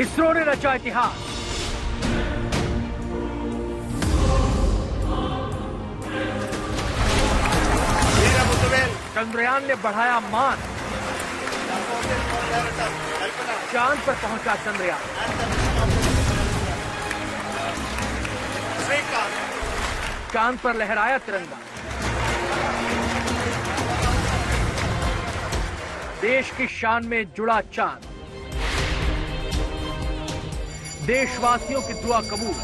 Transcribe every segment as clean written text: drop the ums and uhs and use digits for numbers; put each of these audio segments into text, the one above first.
इसरो ने रचा इतिहास। चंद्रयान ने बढ़ाया मान। चांद पर पहुंचा चंद्रयान। चांद पर लहराया तिरंगा। देश की शान में जुड़ा चांद। देशवासियों की दुआ कबूल।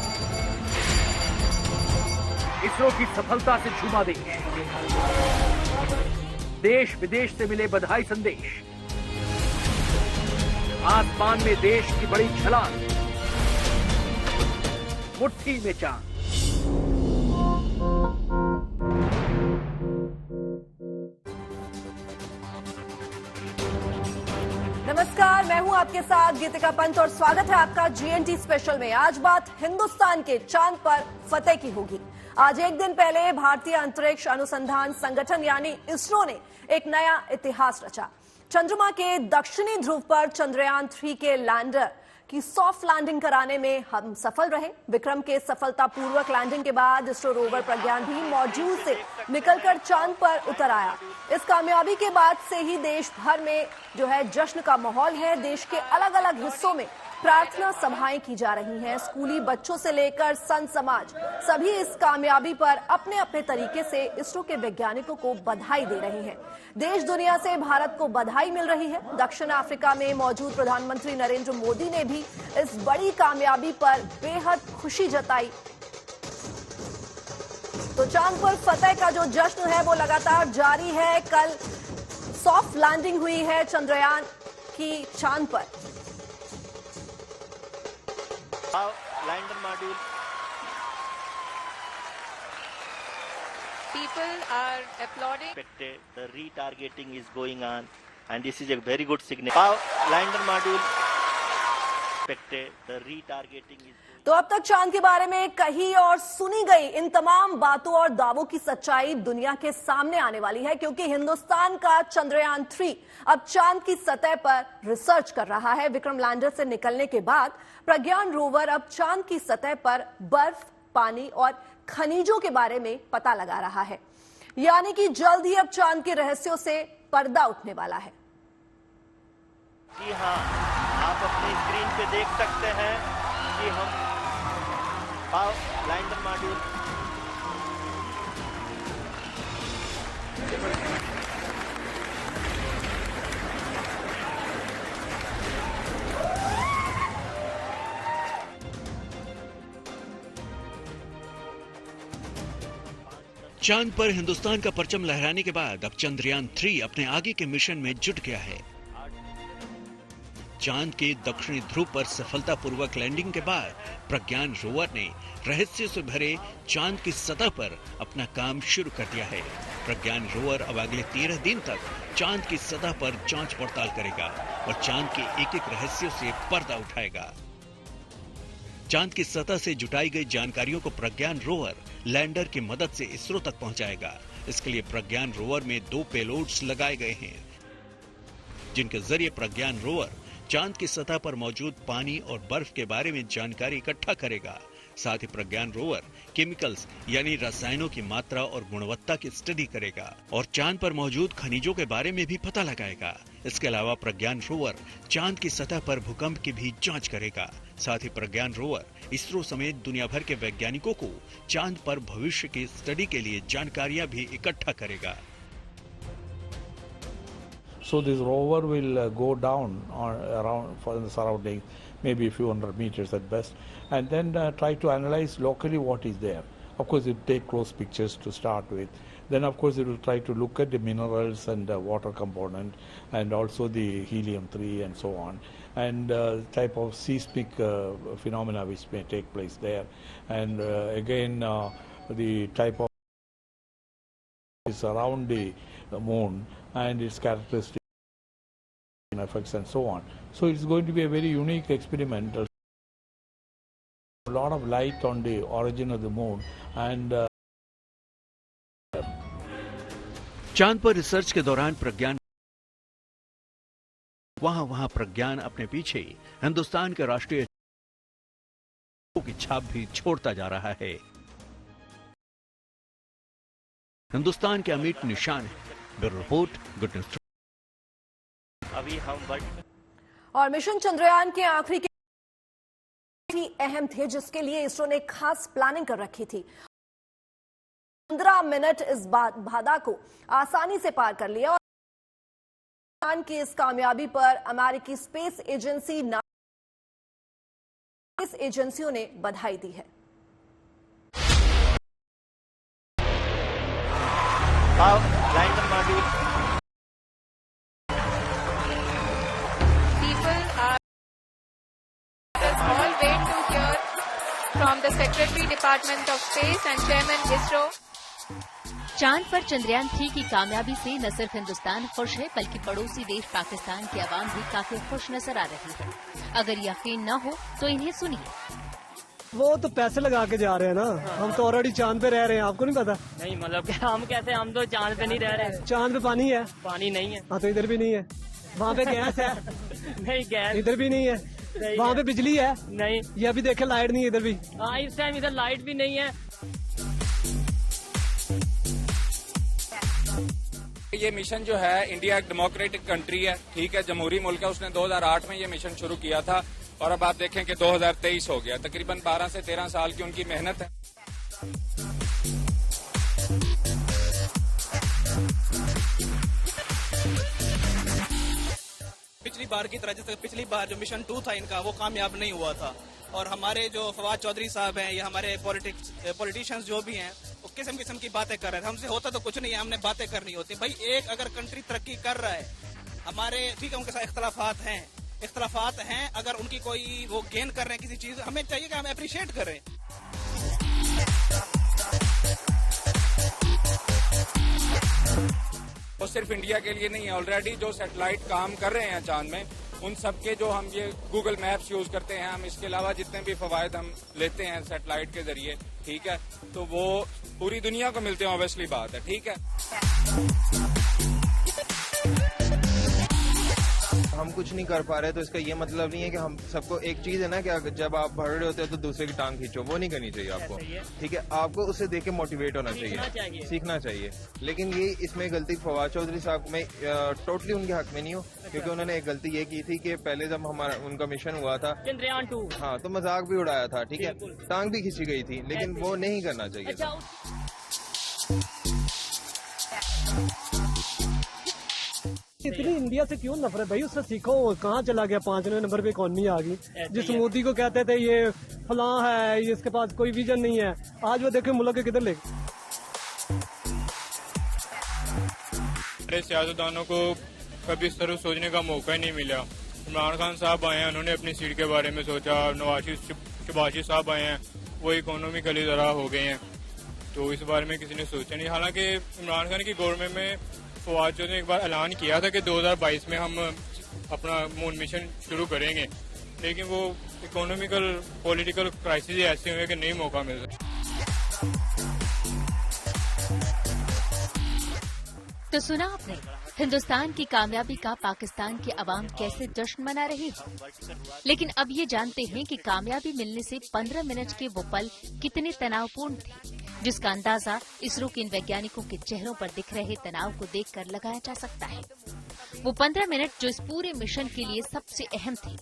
इसरो की सफलता से झूमा देश। देश विदेश से मिले बधाई संदेश। आसमान में देश की बड़ी छलांग। मुट्ठी में चांद। नमस्कार, मैं हूं आपके साथ गीतिका पंत और स्वागत है आपका जीएनटी स्पेशल में। आज बात हिंदुस्तान के चांद पर फतेह की होगी। आज एक दिन पहले भारतीय अंतरिक्ष अनुसंधान संगठन यानी इसरो ने एक नया इतिहास रचा। चंद्रमा के दक्षिणी ध्रुव पर चंद्रयान 3 के लैंडर की सॉफ्ट लैंडिंग कराने में हम सफल रहे। विक्रम के सफलतापूर्वक लैंडिंग के बाद इसरो रोवर प्रज्ञान भी मॉड्यूल से निकलकर चांद पर उतर आया। इस कामयाबी के बाद से ही देश भर में जो है जश्न का माहौल है। देश के अलग अलग हिस्सों में प्रार्थना सभाएं की जा रही हैं। स्कूली बच्चों से लेकर संत समाज सभी इस कामयाबी पर अपने अपने तरीके से इसरो के वैज्ञानिकों को बधाई दे रहे हैं। देश दुनिया से भारत को बधाई मिल रही है। दक्षिण अफ्रीका में मौजूद प्रधानमंत्री नरेंद्र मोदी ने भी इस बड़ी कामयाबी पर बेहद खुशी जताई। तो चांद पर फतेह का जो जश्न है वो लगातार जारी है। कल सॉफ्ट लैंडिंग हुई है चंद्रयान की चांद पर। Lander module. People are applauding. The retargeting is going on, and this is a very good signal. Lander module. The retargeting is. तो अब तक चांद के बारे में कही और सुनी गई इन तमाम बातों और दावों की सच्चाई दुनिया के सामने आने वाली है, क्योंकि हिंदुस्तान का चंद्रयान 3 अब चांद की सतह पर रिसर्च कर रहा है। विक्रम लैंडर से निकलने के बाद प्रज्ञान रोवर अब चांद की सतह पर बर्फ, पानी और खनिजों के बारे में पता लगा रहा है। यानी कि जल्द ही अब चांद के रहस्यों से पर्दा उठने वाला है। जी हाँ, आप अपनी स्क्रीन पे देख सकते हैं कि हम लैंडर मॉड्यूल चांद पर हिंदुस्तान का परचम लहराने के बाद अब चंद्रयान 3 अपने आगे के मिशन में जुट गया है। चांद के दक्षिणी ध्रुव पर सफलतापूर्वक लैंडिंग के बाद प्रज्ञान रोवर ने रहस्य से भरे चांद की सतह पर अपना काम शुरू कर दिया है। प्रज्ञान रोवर अब अगले 13 दिन तक चांद की सतह पर जांच पड़ताल करेगा और चांद के एक एक रहस्यों से पर्दा उठाएगा। चांद की सतह से जुटाई गई जानकारियों को प्रज्ञान रोवर लैंडर की मदद से इसरो तक पहुंचाएगा। इसके लिए प्रज्ञान रोवर में 2 पेलोड्स लगाए गए हैं, जिनके जरिए प्रज्ञान रोवर चांद की सतह पर मौजूद पानी और बर्फ के बारे में जानकारी इकट्ठा करेगा। साथ ही प्रज्ञान रोवर केमिकल्स यानी रसायनों की मात्रा और गुणवत्ता की स्टडी करेगा और चांद पर मौजूद खनिजों के बारे में भी पता लगाएगा। इसके अलावा प्रज्ञान रोवर चांद की सतह पर भूकंप की भी जांच करेगा। साथ ही प्रज्ञान रोवर इसरो समेत दुनिया भर के वैज्ञानिकों को चांद पर भविष्य की स्टडी के लिए जानकारियां भी इकट्ठा करेगा। So this rover will go down or around for the surroundings, maybe a few hundred meters at best, and then try to analyze locally what is there. Of course, it will take close pictures to start with. Then, of course, it will try to look at the minerals and the water component, and also the helium-3 and so on, and type of seismic phenomena which may take place there, and again the type of is around the moon and its characteristics effects and so on. So it's going to be a very unique experiment. A lot of light on the origin of the moon and चांद पर research के दौरान प्रज्ञान वहां प्रज्ञान अपने पीछे हिंदुस्तान के राष्ट्रीय की छाप भी छोड़ता जा रहा है। हिंदुस्तान के अमिट निशान है। Bureau report, good news. अभी हम वर्ल्ड और मिशन चंद्रयान के आखिरी के अहम थे, जिसके लिए इसरो ने खास प्लानिंग कर रखी थी। 15 मिनट इस बाधा को आसानी से पार कर लिया और की इस कामयाबी पर अमेरिकी स्पेस एजेंसियों ने बधाई दी है। Lander module People are all wait to hear from the Secretary Department of Space and Chairman ISRO. चांद पर चंद्रयान 3 की कामयाबी से न सिर्फ हिंदुस्तान खुश है, बल्कि पड़ोसी देश पाकिस्तान की आवाम भी काफी खुश नजर आ रही है। अगर यकीन न हो तो इन्हें सुनिए। वो तो पैसे लगा के जा रहे हैं ना, हम तो ऑलरेडी चांद पे रह रहे हैं, आपको नहीं पता? नहीं, मतलब हम कैसे, हम तो चांद पे नहीं रह रहे। चांद पे पानी है? पानी नहीं है। हाँ, तो इधर भी नहीं है। वहाँ पे गैस है? नहीं, गैस इधर भी नहीं है। वहाँ पे बिजली है? नहीं। ये अभी देखे लाइट नहीं है इधर भी। हाँ, इस टाइम इधर लाइट भी नहीं है। ये मिशन जो है, इंडिया एक डेमोक्रेटिक कंट्री है, ठीक है, जमहूरी मुल्क है। उसने 2008 में ये मिशन शुरू किया था और अब आप देखें कि 2023 हो गया। तकरीबन 12 से 13 साल की उनकी मेहनत है। पिछली बार की तरह, जैसे पिछली बार जो मिशन 2 था इनका, वो कामयाब नहीं हुआ था। और हमारे जो फवाद चौधरी साहब हैं, या हमारे पॉलिटिशियंस जो भी हैं, वो किस्म किस्म की बातें कर रहे थे। हमसे होता तो कुछ नहीं है, हमने बातें करनी होती। भाई, एक अगर कंट्री तरक्की कर रहा है, हमारे ठीक है, उनके साथ इख्तलाफात हैं, अगर उनकी कोई वो गेन कर रहे हैं किसी चीज, हमें चाहिए कि हम अप्रिशिएट करें। वो सिर्फ इंडिया के लिए नहीं है, ऑलरेडी जो सैटेलाइट काम कर रहे हैं चांद में, उन सबके जो हम ये गूगल मैप्स यूज करते हैं, हम इसके अलावा जितने भी फवायद हम लेते हैं सैटेलाइट के जरिए, ठीक है, तो वो पूरी दुनिया को मिलते हैं, ऑब्वियसली बात है, ठीक है। हम कुछ नहीं कर पा रहे तो इसका ये मतलब नहीं है कि हम सबको, एक चीज है ना कि जब आप बढ़ रहे होते हैं तो दूसरे की टांग खींचो, वो नहीं करनी चाहिए आपको, ठीक है। आपको उसे देख के मोटिवेट होना चाहिए, सीखना चाहिए। लेकिन ये इसमें गलती फवाद चौधरी साहब में टोटली उनके हक में नहीं हो, क्योंकि उन्होंने एक गलती ये की थी कि पहले जब हमारा उनका मिशन हुआ था चंद्रयान 2, हाँ, तो मजाक भी उड़ाया था, ठीक है, टांग भी खींची गई थी, लेकिन वो नहीं करना चाहिए। इतनी इंडिया से क्यों नफरत भाई? उससे सीखो, कहाँ चला गया? 5वें नंबर पे इकॉनमी आ गई। जिस मोदी को कहते थे ये फलां है, ये इसके पास कोई विजन नहीं है, आज वो देखे मुल्क के किधर ले। सियासतदानों को कभी इस तरह सोचने का मौका ही नहीं मिला। इमरान खान साहब आए हैं, उन्होंने अपनी सीट के बारे में सोचा। शबाशी साहब आए हैं, वो इकोनॉमिकली जरा हो गए हैं, तो इस बारे में किसी ने सोचा नहीं। हालांकि इमरान खान की गवर्नमेंट में फवाद चौधरी ने एक बार ऐलान किया था कि 2022 में हम अपना मून मिशन शुरू करेंगे, लेकिन वो इकोनॉमिकल पॉलिटिकल क्राइसिस ऐसे हुए कि नहीं मौका मिल रहा। तो सुना आपने हिंदुस्तान की कामयाबी का पाकिस्तान की आवाम कैसे जश्न मना रही है। लेकिन अब ये जानते हैं कि कामयाबी मिलने से 15 मिनट के वो पल कितने तनावपूर्ण थे, जिसका अंदाजा इसरो के इन वैज्ञानिकों के चेहरों पर दिख रहे तनाव को देखकर लगाया जा सकता है। वो 15 मिनट जो इस पूरे मिशन के लिए सबसे अहम थे,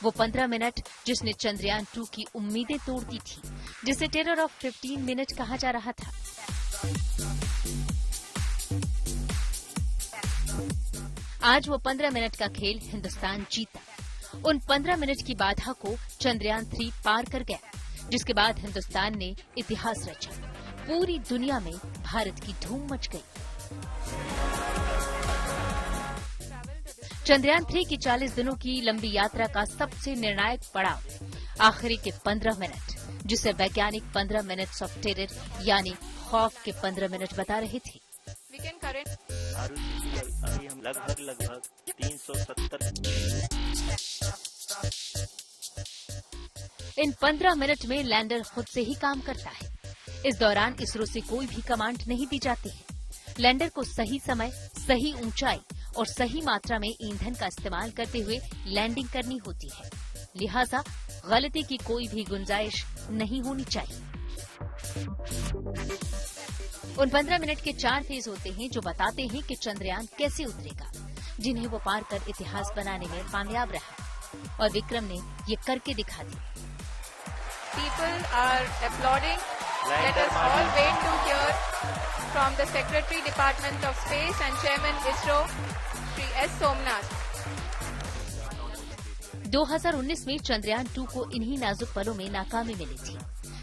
वो 15 मिनट जिसने चंद्रयान 2 की उम्मीदें तोड़ दी थी, जिसे टेरर ऑफ 15 मिनट कहा जा रहा था। आज वो 15 मिनट का खेल हिंदुस्तान जीता। उन 15 मिनट की बाधा को चंद्रयान 3 पार कर गया, जिसके बाद हिंदुस्तान ने इतिहास रचा। पूरी दुनिया में भारत की धूम मच गई। चंद्रयान 3 की 40 दिनों की लंबी यात्रा का सबसे निर्णायक पड़ाव आखिरी के 15 मिनट, जिसे वैज्ञानिक 15 मिनट्स ऑफ टेरर यानी खौफ के 15 मिनट बता रहे थे। अभी हम लगभग 370। इन 15 मिनट में लैंडर खुद से ही काम करता है। इस दौरान इसरो से कोई भी कमांड नहीं दी जाती है। लैंडर को सही समय, सही ऊंचाई और सही मात्रा में ईंधन का इस्तेमाल करते हुए लैंडिंग करनी होती है। लिहाजा गलती की कोई भी गुंजाइश नहीं होनी चाहिए। उन 15 मिनट के 4 फेज होते हैं जो बताते हैं कि चंद्रयान कैसे उतरेगा, जिन्हें वो पार कर इतिहास बनाने में कामयाब रहा और विक्रम ने ये करके दिखा दिया। People are applauding. Let us all wait to hear from the Secretary Department of Space and Chairman ISRO, Shri S. Somnath. 2019 में चंद्रयान 2 को इन्हीं नाजुक पलों में नाकामी मिली थी।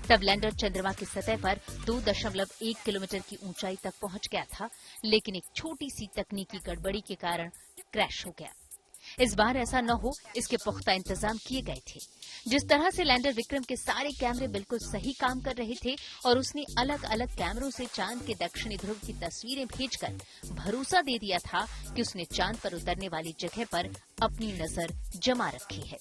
तब लैंडर चंद्रमा की सतह पर 2.1 किलोमीटर की ऊंचाई तक पहुंच गया था, लेकिन एक छोटी सी तकनीकी गड़बड़ी के कारण क्रैश हो गया। इस बार ऐसा न हो, इसके पुख्ता इंतजाम किए गए थे। जिस तरह से लैंडर विक्रम के सारे कैमरे बिल्कुल सही काम कर रहे थे और उसने अलग अलग कैमरों से चांद के दक्षिणी ध्रुव की तस्वीरें भेजकर भरोसा दे दिया था कि उसने चांद पर उतरने वाली जगह पर अपनी नजर जमा रखी है।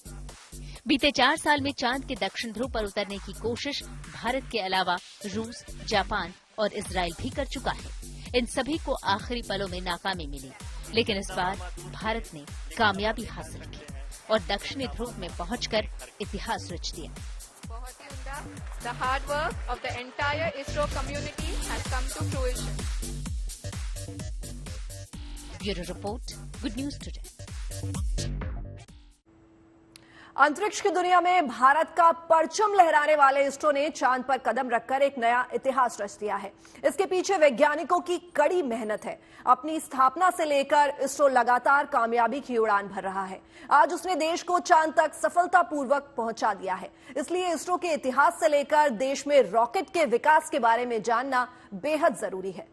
बीते 4 साल में चांद के दक्षिण ध्रुव पर उतरने की कोशिश भारत के अलावा रूस, जापान और इजराइल भी कर चुका है। इन सभी को आखिरी पलों में नाकामी मिली, लेकिन इस बार भारत ने कामयाबी हासिल की और दक्षिणी ध्रुव में पहुंचकर इतिहास रच दिया। बहुत ही उम्दा। The hard work of the entire ISRO community has come to fruition. Bureau report, good news today. अंतरिक्ष की दुनिया में भारत का परचम लहराने वाले इसरो ने चांद पर कदम रखकर एक नया इतिहास रच दिया है। इसके पीछे वैज्ञानिकों की कड़ी मेहनत है। अपनी स्थापना से लेकर इसरो लगातार कामयाबी की उड़ान भर रहा है। आज उसने देश को चांद तक सफलतापूर्वक पहुंचा दिया है। इसलिए इसरो के इतिहास से लेकर देश में रॉकेट के विकास के बारे में जानना बेहद जरूरी है।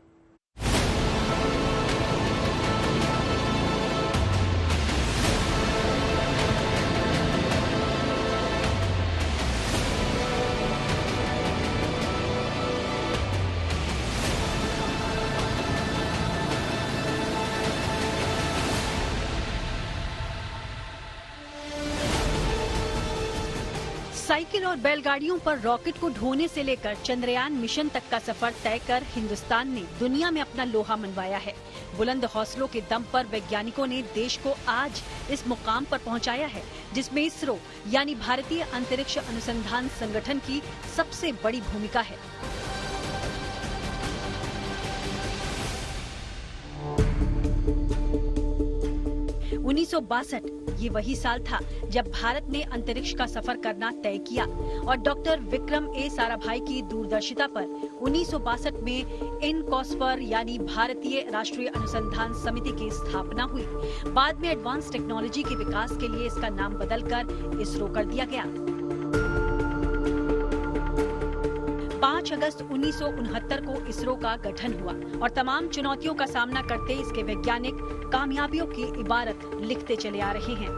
साइकिल और बैलगाड़ियों पर रॉकेट को ढोने से लेकर चंद्रयान मिशन तक का सफर तय कर हिंदुस्तान ने दुनिया में अपना लोहा मनवाया है। बुलंद हौसलों के दम पर वैज्ञानिकों ने देश को आज इस मुकाम पर पहुंचाया है, जिसमें इसरो यानी भारतीय अंतरिक्ष अनुसंधान संगठन की सबसे बड़ी भूमिका है। उन्नीस ये वही साल था जब भारत ने अंतरिक्ष का सफर करना तय किया और डॉक्टर विक्रम ए साराभाई की दूरदर्शिता पर 1962 में इनकॉस्पर यानी भारतीय राष्ट्रीय अनुसंधान समिति की स्थापना हुई। बाद में एडवांस टेक्नोलॉजी के विकास के लिए इसका नाम बदलकर इसरो कर दिया गया। 5 अगस्त 1969 को इसरो का गठन हुआ और तमाम चुनौतियों का सामना करते इसके वैज्ञानिक कामयाबियों की इबारत लिखते चले आ रहे हैं।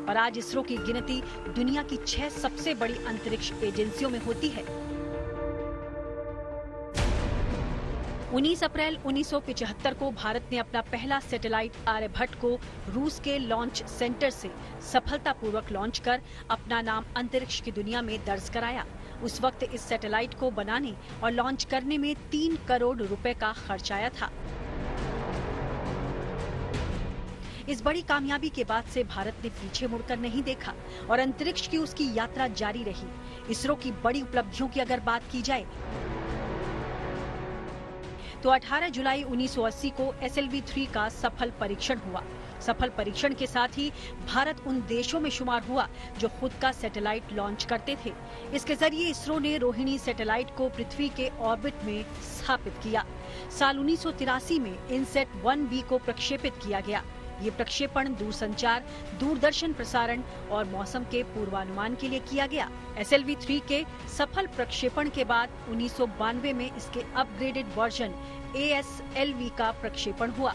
और आज इसरो की गिनती दुनिया की 6 सबसे बड़ी अंतरिक्ष एजेंसियों में होती है। 19 अप्रैल 1975 को भारत ने अपना पहला सैटेलाइट आर्यभट्ट को रूस के लॉन्च सेंटर से सफलतापूर्वक लॉन्च कर अपना नाम अंतरिक्ष की दुनिया में दर्ज कराया। उस वक्त इस सैटेलाइट को बनाने और लॉन्च करने में 3 करोड़ रुपए का खर्च आया था। इस बड़ी कामयाबी के बाद से भारत ने पीछे मुड़कर नहीं देखा और अंतरिक्ष की उसकी यात्रा जारी रही। इसरो की बड़ी उपलब्धियों की अगर बात की जाए तो 18 जुलाई 1980 को SLV-3 का सफल परीक्षण हुआ। सफल परीक्षण के साथ ही भारत उन देशों में शुमार हुआ जो खुद का सैटेलाइट लॉन्च करते थे। इसके जरिए इसरो ने रोहिणी सैटेलाइट को पृथ्वी के ऑर्बिट में स्थापित किया। साल 1983 में इनसेट 1B को प्रक्षेपित किया गया। ये प्रक्षेपण दूरसंचार, दूरदर्शन प्रसारण और मौसम के पूर्वानुमान के लिए किया गया। SLV-3 के सफल प्रक्षेपण के बाद 1992 में इसके अपग्रेडेड वर्जन ASLV का प्रक्षेपण हुआ।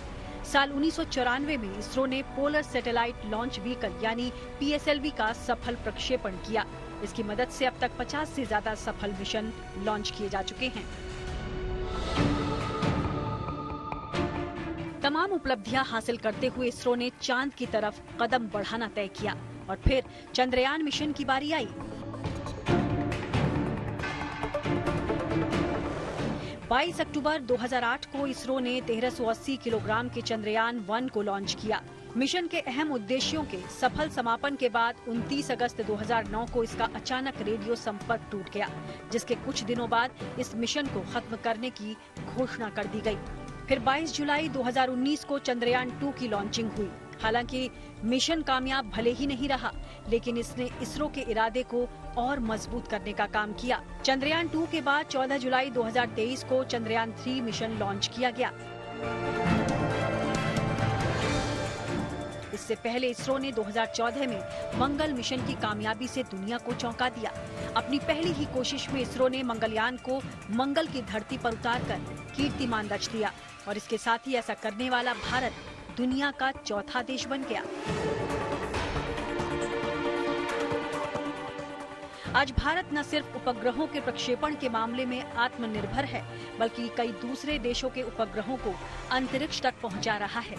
साल 1994 में इसरो ने पोलर सैटेलाइट लॉन्च व्हीकल यानी PSLV का सफल प्रक्षेपण किया। इसकी मदद से अब तक 50 से ज्यादा सफल मिशन लॉन्च किए जा चुके हैं। तमाम उपलब्धियां हासिल करते हुए इसरो ने चांद की तरफ कदम बढ़ाना तय किया और फिर चंद्रयान मिशन की बारी आई। 22 अक्टूबर 2008 को इसरो ने 1380 किलोग्राम के चंद्रयान 1 को लॉन्च किया। मिशन के अहम उद्देश्यों के सफल समापन के बाद 29 अगस्त 2009 को इसका अचानक रेडियो संपर्क टूट गया, जिसके कुछ दिनों बाद इस मिशन को खत्म करने की घोषणा कर दी गई। फिर 22 जुलाई 2019 को चंद्रयान 2 की लॉन्चिंग हुई। हालांकि मिशन कामयाब भले ही नहीं रहा, लेकिन इसने इसरो के इरादे को और मजबूत करने का काम किया। चंद्रयान 2 के बाद 14 जुलाई 2023 को चंद्रयान 3 मिशन लॉन्च किया गया। इससे पहले इसरो ने 2014 में मंगल मिशन की कामयाबी से दुनिया को चौंका दिया। अपनी पहली ही कोशिश में इसरो ने मंगलयान को मंगल की धरती पर उतारकर कीर्तिमान रच दिया और इसके साथ ही ऐसा करने वाला भारत दुनिया का चौथा देश बन गया। आज भारत न सिर्फ उपग्रहों के प्रक्षेपण के मामले में आत्मनिर्भर है, बल्कि कई दूसरे देशों के उपग्रहों को अंतरिक्ष तक पहुंचा रहा है।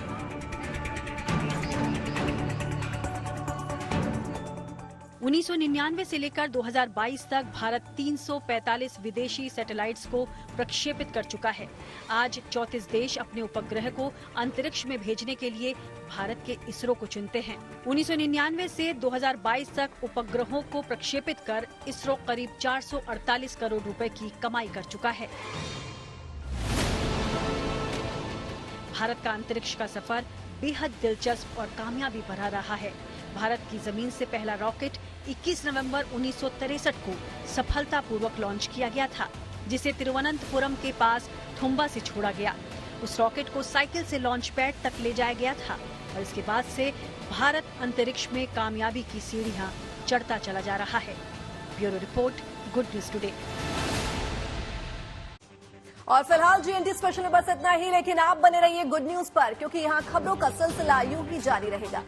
1999 से लेकर 2022 तक भारत 345 विदेशी सैटेलाइट्स को प्रक्षेपित कर चुका है। आज 34 देश अपने उपग्रह को अंतरिक्ष में भेजने के लिए भारत के इसरो को चुनते हैं। 1999 से 2022 तक उपग्रहों को प्रक्षेपित कर इसरो करीब 448 करोड़ रुपए की कमाई कर चुका है। भारत का अंतरिक्ष का सफर बेहद दिलचस्प और कामयाबी भरा रहा है। भारत की जमीन से पहला रॉकेट 21 नवंबर 1963 को सफलतापूर्वक लॉन्च किया गया था, जिसे तिरुवनंतपुरम के पास थुम्बा से छोड़ा गया। उस रॉकेट को साइकिल से लॉन्च पैड तक ले जाया गया था और इसके बाद से भारत अंतरिक्ष में कामयाबी की सीढ़ियां चढ़ता चला जा रहा है। Bureau report, good news today. और फिलहाल GNT स्पेशल में बस इतना ही, लेकिन आप बने रहिए गुड न्यूज पर, क्योंकि यहाँ खबरों का सिलसिला यूं ही जारी रहेगा।